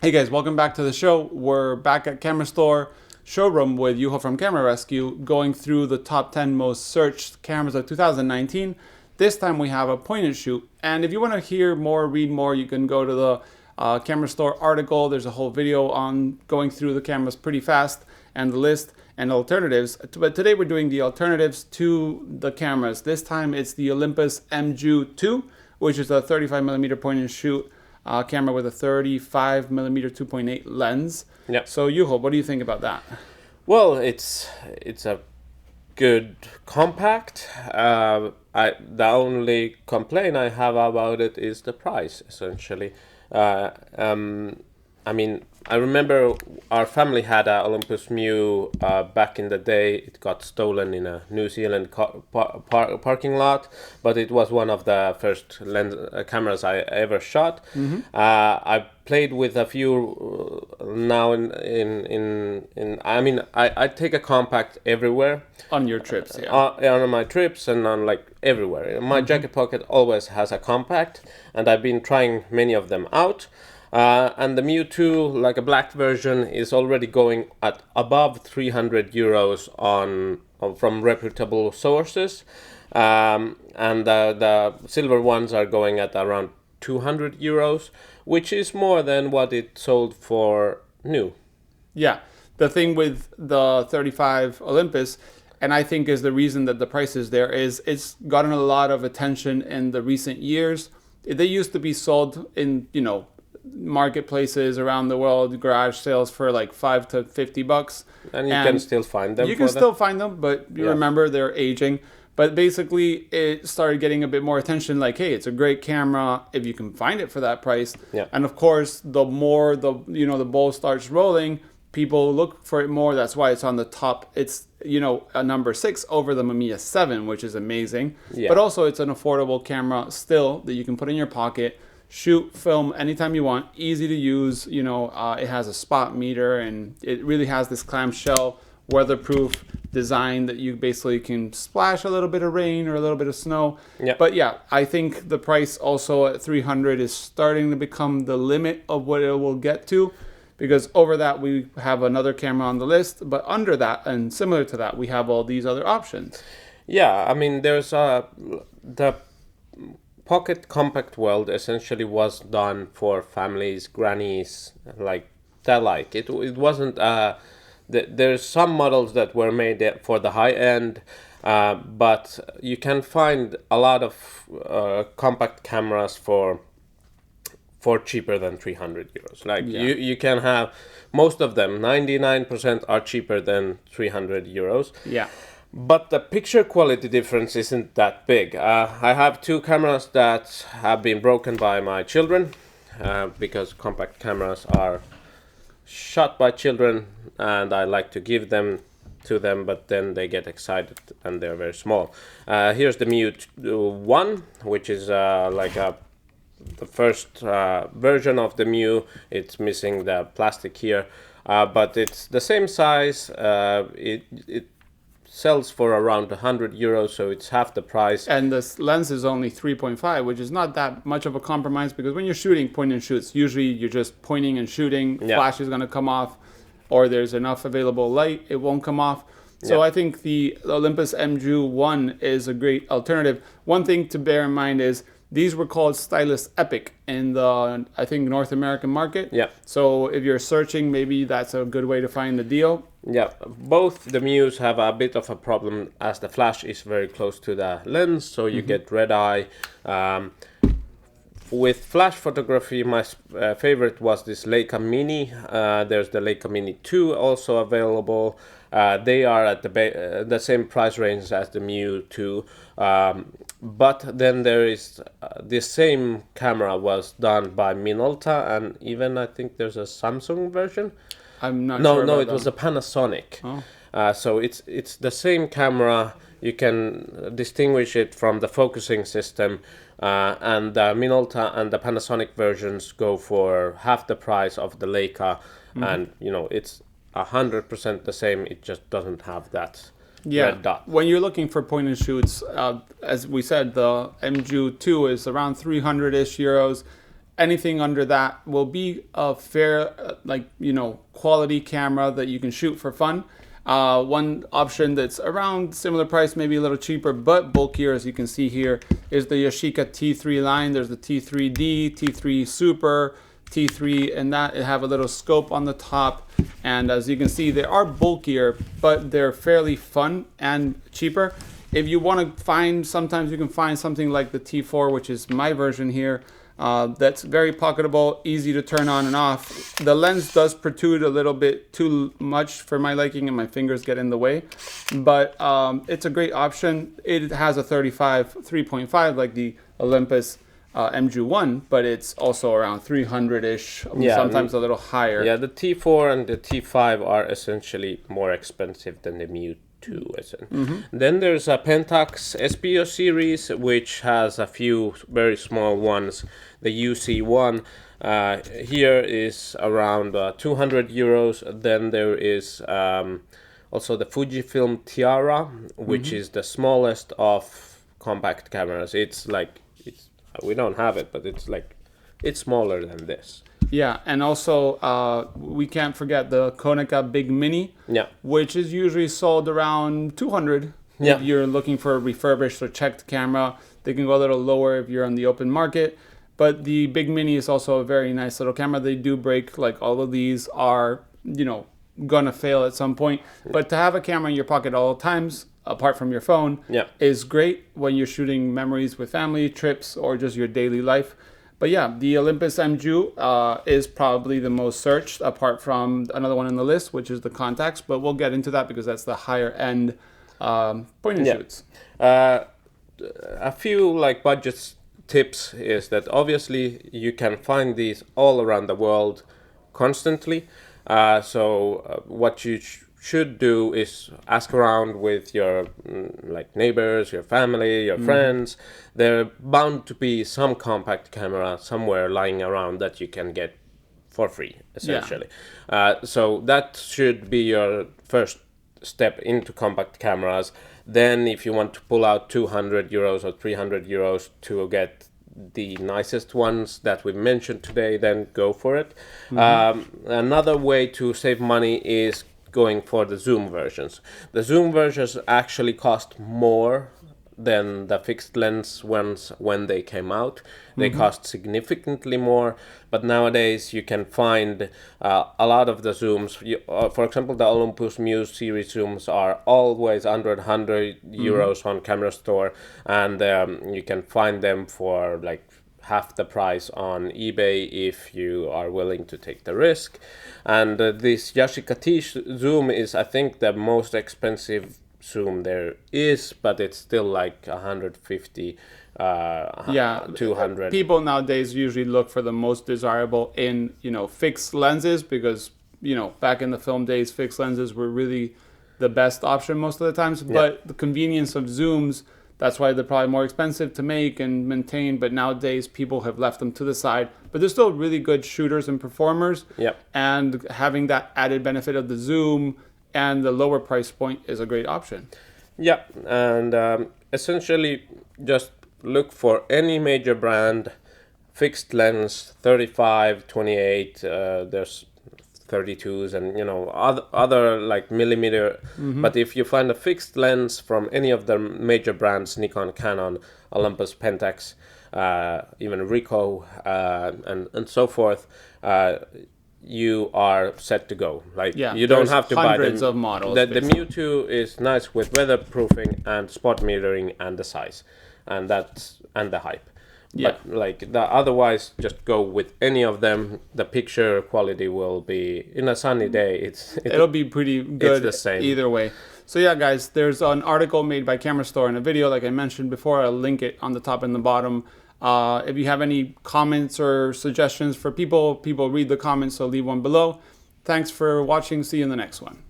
Hey guys, welcome back to the show. We're back at Camera Store showroom with Juho from Camera Rescue, going through the top 10 most searched cameras of 2019. This time we have a point and shoot. And if you want to hear more, read more, you can go to the Camera Store article. There's a whole video on going through the cameras pretty fast and the list and alternatives. But today we're doing the alternatives to the cameras. This time it's the Olympus MG1 II, which is a 35mm point and shoot camera with a 35mm 2.8 lens. Yeah. So Juho, what do you think about that? Well, it's a good compact. The only complaint I have about it is the price, essentially. I mean, I remember our family had a Olympus MJU back in the day. It got stolen in a New Zealand parking lot, but it was one of the first cameras I ever shot. Mm-hmm. I played with a few now I mean, I take a compact everywhere. On your trips, yeah. On my trips and on like everywhere. My jacket pocket always has a compact, and I've been trying many of them out. And the MJU II, like a black version, is already going at above 300 euros from reputable sources. And the silver ones are going at around 200 euros, which is more than what it sold for new. Yeah, the thing with the 35 Olympus, and I think is the reason that the price is there, is it's gotten a lot of attention in the recent years. They used to be sold in, marketplaces around the world, garage sales for like $5 to $50, and you can still find them. You can still find them, but you remember they're aging. But basically, it started getting a bit more attention. Like, hey, it's a great camera if you can find it for that price. Yeah. And of course, the more the ball starts rolling, people look for it more. That's why it's on the top. It's a number 6 over the Mamiya 7, which is amazing. Yeah. But also, it's an affordable camera still that you can put in your pocket. Shoot, film anytime you want, easy to use. It has a spot meter, and it really has this clamshell weatherproof design that you basically can splash a little bit of rain or a little bit of snow. Yeah. But yeah, I think the price also at 300 is starting to become the limit of what it will get to, because over that we have another camera on the list, but under that and similar to that we have all these other options. Yeah, I mean, there's the pocket compact world essentially was done for families, grannies, like that. It wasn't. There's some models that were made for the high end, but you can find a lot of compact cameras for cheaper than 300 euros. You can have most of them. 99% are cheaper than 300 euros. Yeah. But the picture quality difference isn't that big. I have 2 cameras that have been broken by my children, because compact cameras are shot by children, and I like to give them to them, but then they get excited and they're very small. Here's the MG1, which is the first version of the MU. It's missing the plastic here, but it's the same size. It sells for around 100 euros, so it's half the price. And this lens is only 3.5, which is not that much of a compromise, because when you're shooting point and shoots, usually you're just pointing and shooting. Yeah. Flash is going to come off, or there's enough available light, it won't come off. So I think the Olympus MG1 is a great alternative. One thing to bear in mind is these were called Stylus Epic in the, I think, North American market. Yeah. So if you're searching, maybe that's a good way to find the deal. Yeah, both the MUs have a bit of a problem, as the flash is very close to the lens, so you get red eye. With flash photography, my favorite was this Leica Mini. There's the Leica Mini 2 also available. They are at the same price range as the MJU II. But then there is the same camera was done by Minolta, and even I think there's a Samsung version. I'm not sure. No, it was a Panasonic. Oh. So it's the same camera. You can distinguish it from the focusing system, and the Minolta and the Panasonic versions go for half the price of the Leica, and it's 100% the same. It just doesn't have that red dot. When you're looking for point and shoots, as we said, the MG2 is around 300-ish euros. anything under that will be a fair, quality camera that you can shoot for fun. One option that's around similar price, maybe a little cheaper, but bulkier, as you can see here, is the Yashica T3 line. There's the T3D, T3 Super, T3, and that have a little scope on the top. And as you can see, they are bulkier, but they're fairly fun and cheaper. If you want to find, sometimes you can find something like the T4, which is my version here. That's very pocketable, easy to turn on and off. The lens does protrude a little bit too much for my liking, and my fingers get in the way. But it's a great option. It has a 3.5 like the Olympus MG1, but it's also around 300-ish, sometimes a little higher. Yeah, the T4 and the T5 are essentially more expensive than the MU II. Then there's a Pentax SPO series, which has a few very small ones. The UC1 here is around 200 euros. Then there is also the Fujifilm Tiara, which is the smallest of compact cameras. We don't have it, but it's smaller than this. Yeah, and also we can't forget the Konica Big Mini, which is usually sold around 200 if you're looking for a refurbished or checked camera. They can go a little lower if you're on the open market. But the Big Mini is also a very nice little camera. They do break, like all of these are, gonna fail at some point. But to have a camera in your pocket all times, apart from your phone, is great when you're shooting memories with family, trips, or just your daily life. But yeah, the Olympus MJU is probably the most searched, apart from another one on the list, which is the Contacts. But we'll get into that because that's the higher end point and shoots. A few budget tips is that obviously you can find these all around the world constantly. So what you should do is ask around with your neighbors, your family, your friends. There are bound to be some compact camera somewhere lying around that you can get for free, essentially. So that should be your first step into compact cameras. Then if you want to pull out 200 euros or 300 euros to get the nicest ones that we mentioned today, then go for it. Another way to save money is going for the zoom versions. The zoom versions actually cost more than the fixed lens ones when they came out. They cost significantly more, but nowadays you can find a lot of the zooms. For example, the Olympus MJU series zooms are always under 100 euros on Camera Store, and you can find them for half the price on eBay if you are willing to take the risk. And this Yashica T zoom is, I think, the most expensive zoom there is, but it's still 150, 200. People nowadays usually look for the most desirable in fixed lenses, because back in the film days, fixed lenses were really the best option most of the times. But the convenience of zooms, that's why they're probably more expensive to make and maintain. But nowadays, people have left them to the side. But they're still really good shooters and performers. And having that added benefit of the zoom and the lower price point is a great option. And essentially just look for any major brand, fixed lens, 35, 28, there's 32s and other millimeter. But if you find a fixed lens from any of the major brands, Nikon, Canon, Olympus, Pentax, even Ricoh, and so forth, you are set to go. You don't have to buy them. Hundreds of models. The MJU II is nice with weatherproofing and spot metering and the size, and the hype. But otherwise, just go with any of them. The picture quality will be, in a sunny day, it'll be pretty good. It's the same either way. So yeah, guys, there's an article made by Camera Store and a video, like I mentioned before. I'll link it on the top and the bottom. If you have any comments or suggestions for people read the comments, so leave one below. Thanks for watching. See you in the next one.